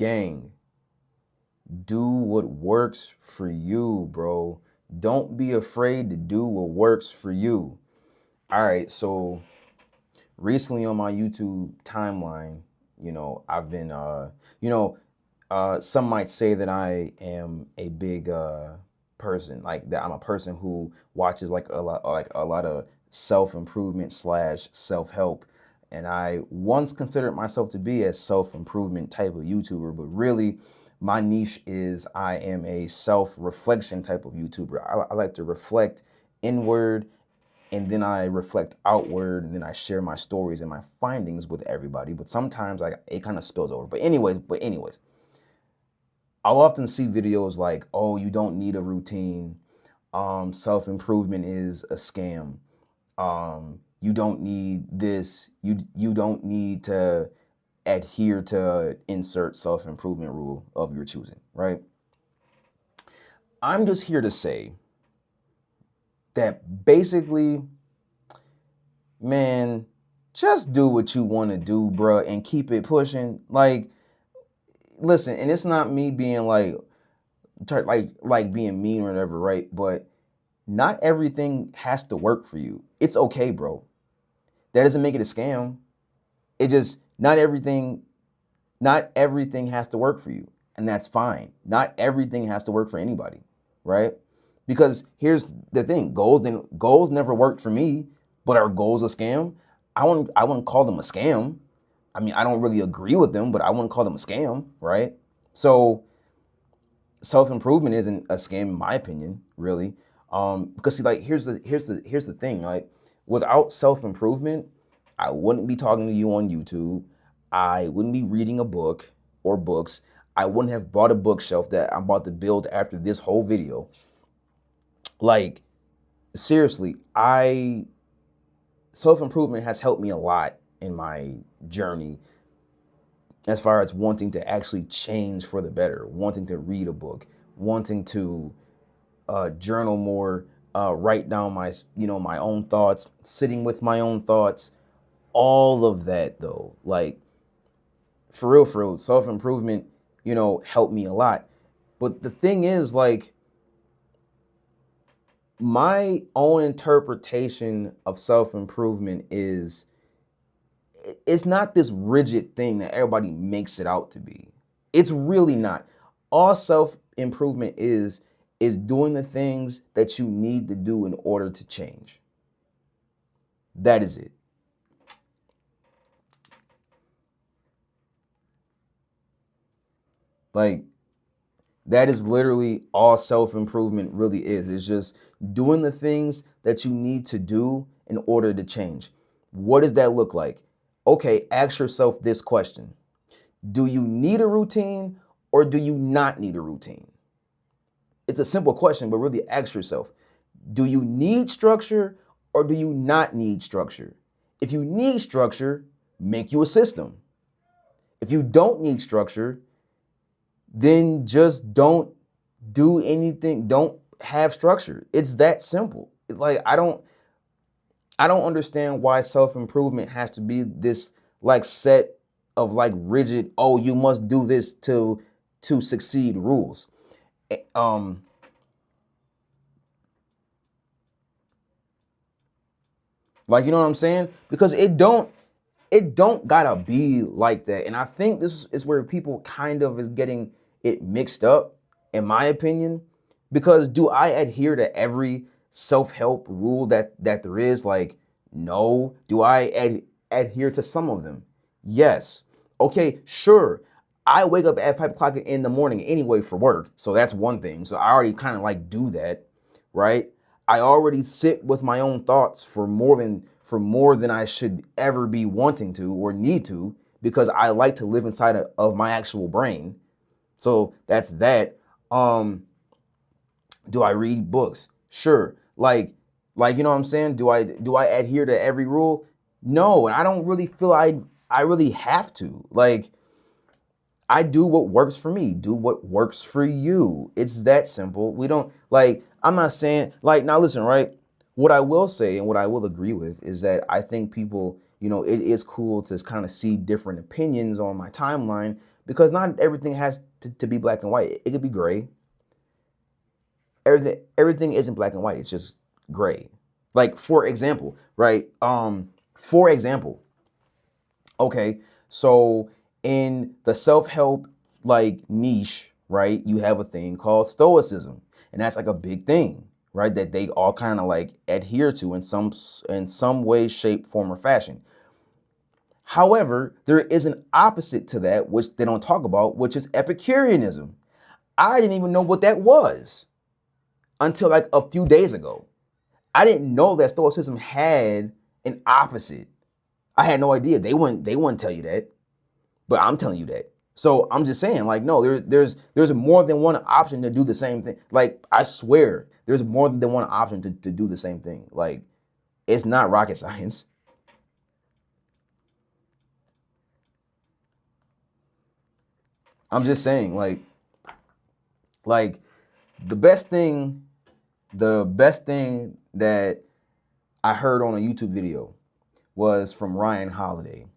Gang, do what works for you, bro. Don't be afraid to do what works for you. All right, so recently on my YouTube timeline, I've been some might say that I am a big person, like that I'm a person who watches like a lot of self-improvement slash self-help. And I once considered myself to be a self-improvement type of YouTuber, but really my niche is I am a self-reflection type of YouTuber. I like to reflect inward and then I reflect outward and then I share my stories and my findings with everybody. But sometimes it kind of spills over. But anyways, I'll often see videos like, oh, you don't need a routine. Self-improvement is a scam. You don't need this. You don't need to adhere to insert self-improvement rule of your choosing, right? I'm just here to say that basically, man, just do what you want to do, bruh, and keep it pushing. Like, listen, and it's not me being like being mean or whatever, right? But not everything has to work for you. It's okay, bro. That doesn't make it a scam. It just not everything has to work for you, and that's fine. Not everything has to work for anybody, right? Because here's the thing: goals never worked for me, but are goals a scam? I wouldn't call them a scam. I mean, I don't really agree with them, but I wouldn't call them a scam, right? So self-improvement isn't a scam in my opinion, really. Because see, like here's the thing, like without self-improvement, I wouldn't be talking to you on YouTube. I wouldn't be reading a book or books. I wouldn't have bought a bookshelf that I'm about to build after this whole video. Like, seriously, I self-improvement has helped me a lot in my journey as far as wanting to actually change for the better, wanting to read a book, wanting to journal more, write down my own thoughts, sitting with my own thoughts, all of that though. Like, for real, self-improvement, helped me a lot. But the thing is, like, my own interpretation of self-improvement is it's not this rigid thing that everybody makes it out to be. It's really not. All self-improvement is doing the things that you need to do in order to change. That is it. Like, that is literally all self-improvement really is. It's just doing the things that you need to do in order to change. What does that look like? Okay, ask yourself this question. Do you need a routine or do you not need a routine? It's a simple question, but really ask yourself, do you need structure or do you not need structure? If you need structure, make you a system. If you don't need structure, then just don't do anything. Don't have structure. It's that simple. Like, I don't understand why self-improvement has to be this like set of like rigid, oh, you must do this to succeed rules. Um like, you know what I'm saying? Because it don't gotta be like that. And I think this is where people kind of is getting it mixed up, in my opinion. Because do I adhere to every self-help rule that there is? Like, no. Do I adhere to some of them? Yes. Okay, sure. I wake up at 5 o'clock in the morning anyway for work. So that's one thing. So I already kind of like do that, right? I already sit with my own thoughts for more than I should ever be wanting to or need to, because I like to live inside of my actual brain. So that's that. Do I read books? Sure. Like, you know what I'm saying? Do I adhere to every rule? No, and I don't really feel I really have to. Like, I do what works for me. Do what works for you. It's that simple. We don't like, I'm not saying, like, now listen, right? What I will say and what I will agree with is that I think people, it is cool to kind of see different opinions on my timeline, because not everything has to be black and white. It could be gray. Everything isn't black and white. It's just gray. Like, for example, right? For example, okay, so in the self-help like niche, right, you have a thing called stoicism, and that's like a big thing, right, that they all kind of like adhere to in some way, shape, form, or fashion. However, there is an opposite to that, which they don't talk about, which is Epicureanism. I didn't even know what that was until like a few days ago. I didn't know that Stoicism had an opposite. I had no idea. They wouldn't tell you that, but I'm telling you that. So I'm just saying, like, no, there's more than one option to do the same thing. Like, I swear, there's more than one option to do the same thing. Like, it's not rocket science. I'm just saying, like the best thing, that I heard on a YouTube video was from Ryan Holiday,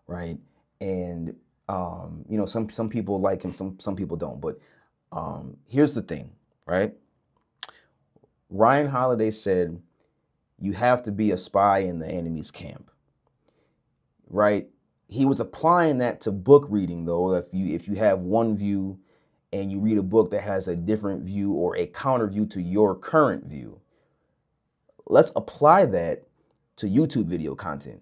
right? And some people like him, some people don't. But here's the thing, right? Ryan Holiday said you have to be a spy in the enemy's camp, right? He was applying that to book reading, though. If you have one view and you read a book that has a different view or a counter view to your current view, let's apply that to YouTube video content.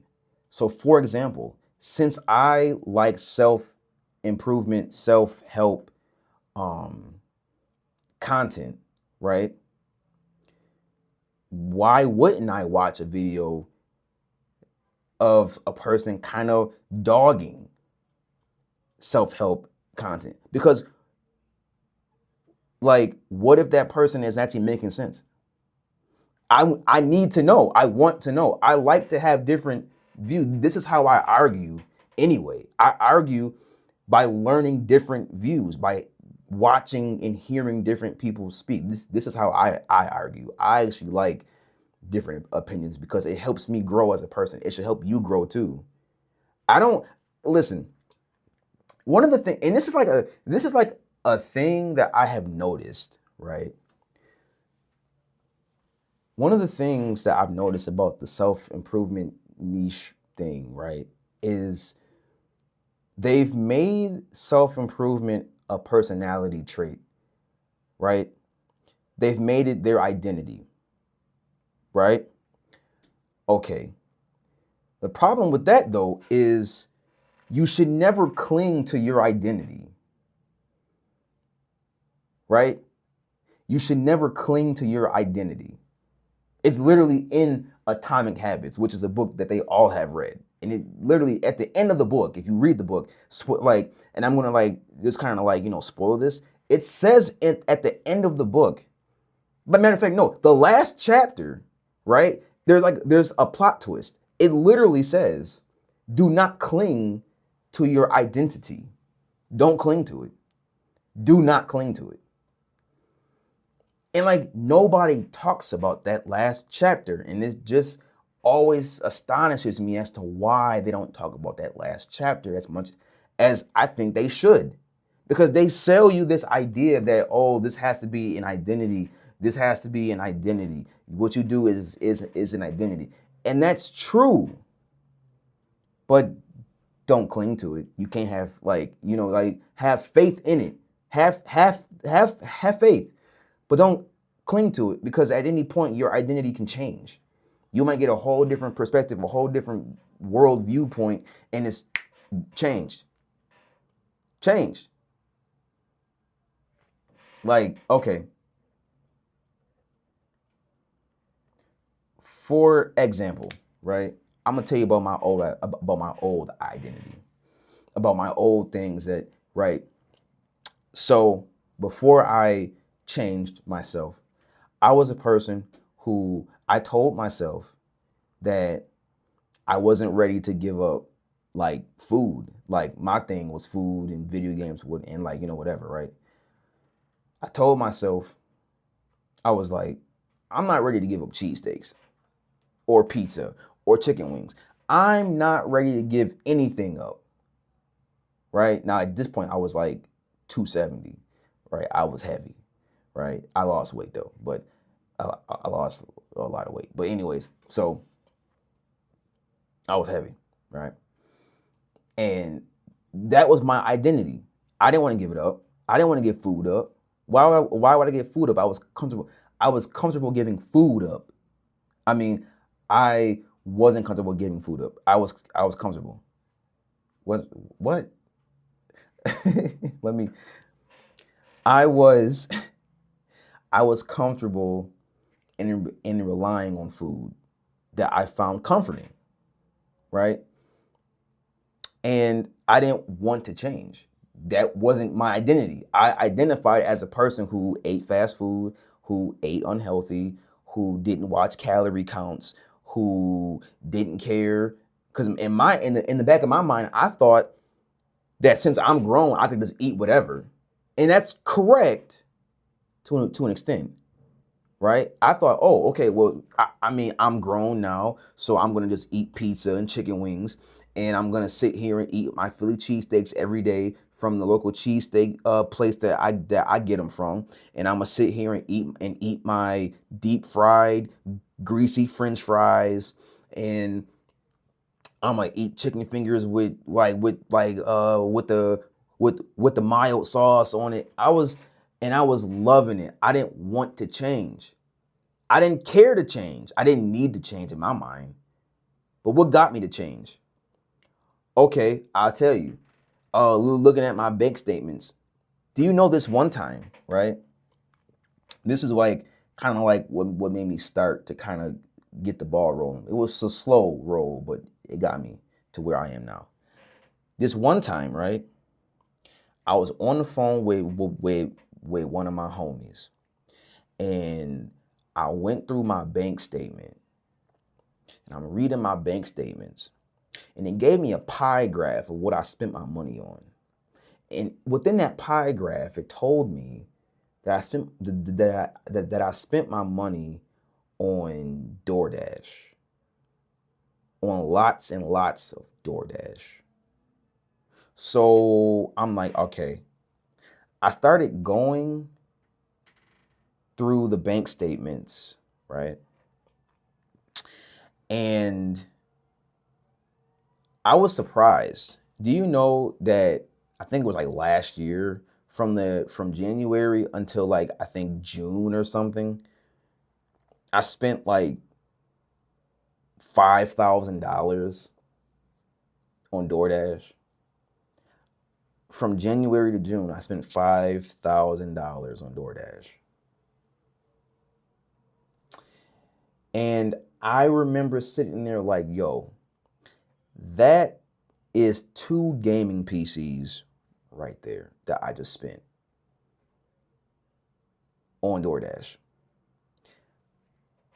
So, for example, since I like self-improvement, self-help content, right? Why wouldn't I watch a video of a person kind of dogging self-help content? Because, like, what if that person is actually making sense? I need to know. I want to know. I like to have different views. This is how I argue anyway. I argue by learning different views, by watching and hearing different people speak. This is how I argue. I actually like different opinions because it helps me grow as a person. It should help you grow too. I don't listen. One of the things, and this is like a thing that I have noticed, right? One of the things that I've noticed about the self-improvement niche thing, right, is they've made self-improvement a personality trait, right? They've made it their identity, right? Okay. The problem with that, though, is you should never cling to your identity, right? You should never cling to your identity. It's literally in Atomic Habits, which is a book that they all have read. And it literally, at the end of the book, if you read the book, like, and I'm going to like, just kind of like, spoil this. It says at the end of the book, but matter of fact, no, the last chapter, right? There's a plot twist. It literally says, do not cling to your identity. Don't cling to it. Do not cling to it. And like, nobody talks about that last chapter. And it just always astonishes me as to why they don't talk about that last chapter as much as I think they should. Because they sell you this idea that, oh, this has to be an identity. This has to be an identity. What you do is an identity. And that's true. But don't cling to it. You can't have have faith in it. Have faith. But don't cling to it, because at any point your identity can change. You might get a whole different perspective, a whole different world viewpoint, and it's changed. Like, okay. For example, right? I'm gonna tell you about my old identity, about my old things that, right? So before I changed myself, I was a person who I told myself that I wasn't ready to give up like food. Like, my thing was food and video games and like, whatever, right? I told myself, I was like, I'm not ready to give up cheesesteaks or pizza or chicken wings. I'm not ready to give anything up. right? Now at this point I was like 270, right? I was heavy, right? I lost weight though, but I lost a lot of weight. But anyways, so I was heavy, right? And that was my identity. I didn't want to give it up. I didn't want to give food up. Why would I give food up? I was comfortable. I was comfortable giving food up. I mean, I wasn't comfortable giving food up. I was comfortable. What? Let me. I was I was comfortable in relying on food that I found comforting, right? And I didn't want to change. That wasn't my identity. I identified as a person who ate fast food, who ate unhealthy, who didn't watch calorie counts, who didn't care. Because in the back of my mind, I thought that since I'm grown, I could just eat whatever, and that's correct to an extent, right? I thought, oh, okay, well, I mean, I'm grown now, so I'm gonna just eat pizza and chicken wings, and I'm gonna sit here and eat my Philly cheesesteaks every day from the local cheesesteak place that I get them from, and I'm gonna sit here and eat my deep fried, greasy French fries, and I'm gonna eat chicken fingers with the mild sauce on it. I was loving it. I didn't want to change. I didn't care to change. I didn't need to change in my mind. But what got me to change? Okay, I'll tell you. Looking at my bank statements. Do you know this one time, right? This is like kind of like what made me start to kind of get the ball rolling. It was a slow roll, but it got me to where I am now. This one time, right? I was on the phone with one of my homies, and I went through my bank statement, and I'm reading my bank statements, and it gave me a pie graph of what I spent my money on. And within that pie graph, it told me that I spent my money on DoorDash, on lots and lots of DoorDash. So I'm like, okay. I started going through the bank statements, right? And I was surprised. Do you know that I think it was like last year from January until like I think June or something, I spent like $5,000 on DoorDash. From January to June, I spent $5,000 on DoorDash. And I remember sitting there like, yo, that is 2 gaming PCs right there that I just spent on DoorDash.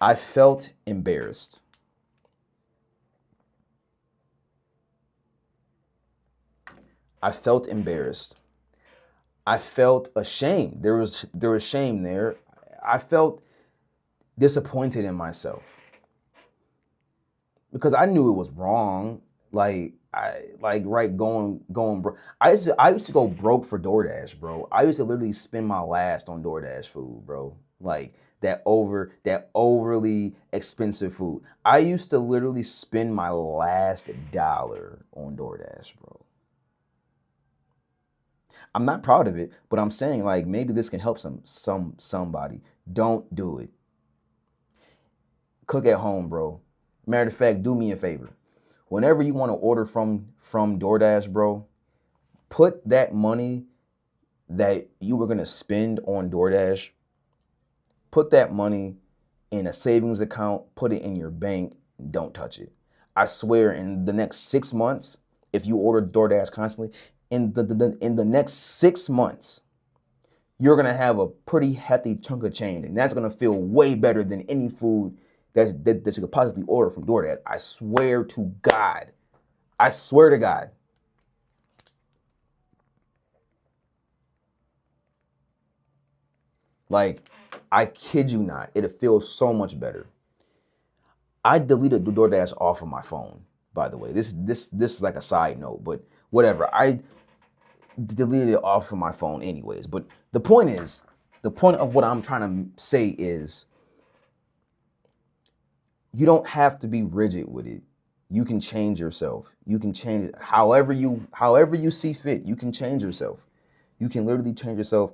I felt embarrassed. I felt embarrassed. I felt ashamed. There was shame there. I felt disappointed in myself because I knew it was wrong. Like right going broke. I used to go broke for DoorDash, bro. I used to literally spend my last on DoorDash food, bro. Like that overly expensive food. I used to literally spend my last dollar on DoorDash, bro. I'm not proud of it, but I'm saying like maybe this can help somebody. Don't do it. Cook at home, bro. Matter of fact, do me a favor. Whenever you want to order from DoorDash, bro, put that money that you were gonna spend on DoorDash, put that money in a savings account, put it in your bank, don't touch it. I swear, in the next 6 months, if you order DoorDash constantly, in the next 6 months, you're gonna have a pretty hefty chunk of change, and that's gonna feel way better than any food that you could possibly order from DoorDash. I swear to God. I swear to God. Like, I kid you not, it'll feel so much better. I deleted the DoorDash off of my phone, by the way. This is like a side note, but whatever. deleted it off of my phone anyways. But the point of what I'm trying to say is you don't have to be rigid with it. You can change yourself. You can change it however you see fit. You can change yourself. You can literally change yourself.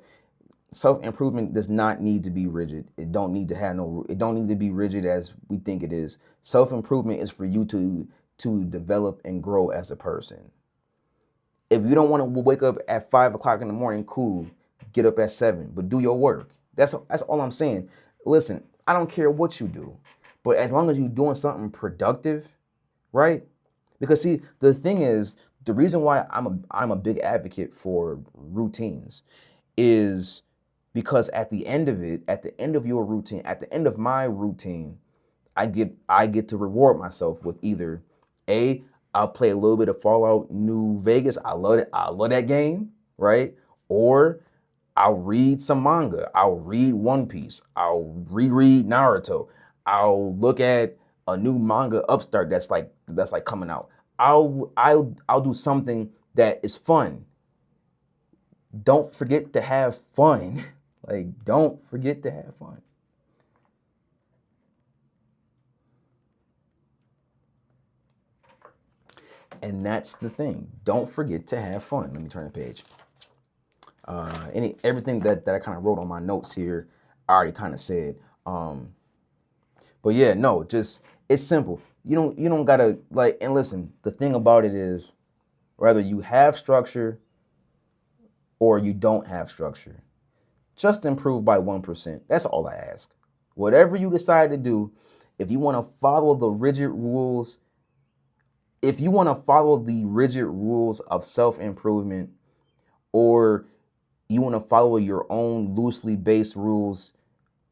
Self-improvement does not need to be rigid. It don't need to be rigid as we think it is. Self-improvement is for you to develop and grow as a person. If you don't want to wake up at 5 o'clock in the morning, cool. Get up at 7, but do your work. That's all I'm saying. Listen, I don't care what you do, but as long as you're doing something productive, right? Because see, the thing is, the reason why I'm a big advocate for routines is because at the end of your routine, at the end of my routine, I get to reward myself with either I'll play a little bit of Fallout New Vegas. I love it. I love that game, right? Or I'll read some manga. I'll read One Piece. I'll reread Naruto. I'll look at a new manga upstart that's like coming out. I'll do something that is fun. Don't forget to have fun. Like, don't forget to have fun. And that's the thing. Don't forget to have fun. Let me turn the page. Everything that I kind of wrote on my notes here, I already kind of said. But yeah, no, just it's simple. You don't gotta like. And listen, the thing about it is, whether you have structure or you don't have structure, just improve by 1%. That's all I ask. Whatever you decide to do, if you want to follow the rigid rules, of self-improvement, or you want to follow your own loosely based rules,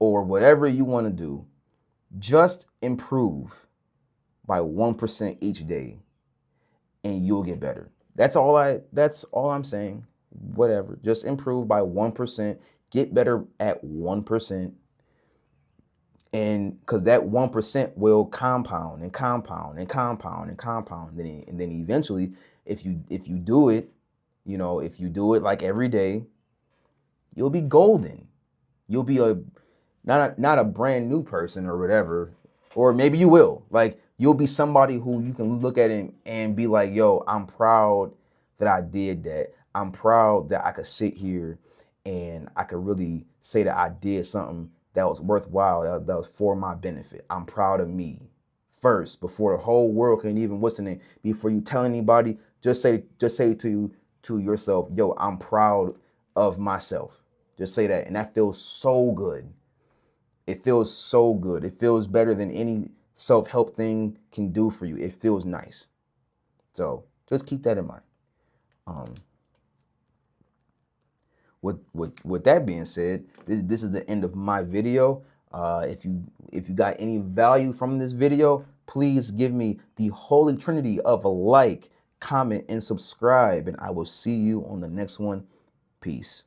or whatever you want to do, just improve by 1% each day and you'll get better. That's all I'm saying. Whatever. Just improve by 1%, get better at 1%. And because that 1% will compound and compound and compound and compound. And then eventually, if you do it, if you do it like every day, you'll be golden. You'll be not a brand new person or whatever, or maybe you will. Like, you'll be somebody who you can look at and be like, yo, I'm proud that I did that. I'm proud that I could sit here and I could really say that I did something that was worthwhile, that was for my benefit. I'm proud of me first, before the whole world can even, before you tell anybody, just say to yourself, yo, I'm proud of myself. Just say that. And that feels so good. It feels so good. It feels better than any self-help thing can do for you. It feels nice. So just keep that in mind. With that being said, this is the end of my video. If you got any value from this video, please give me the holy trinity of a like, comment, and subscribe, and I will see you on the next one. Peace.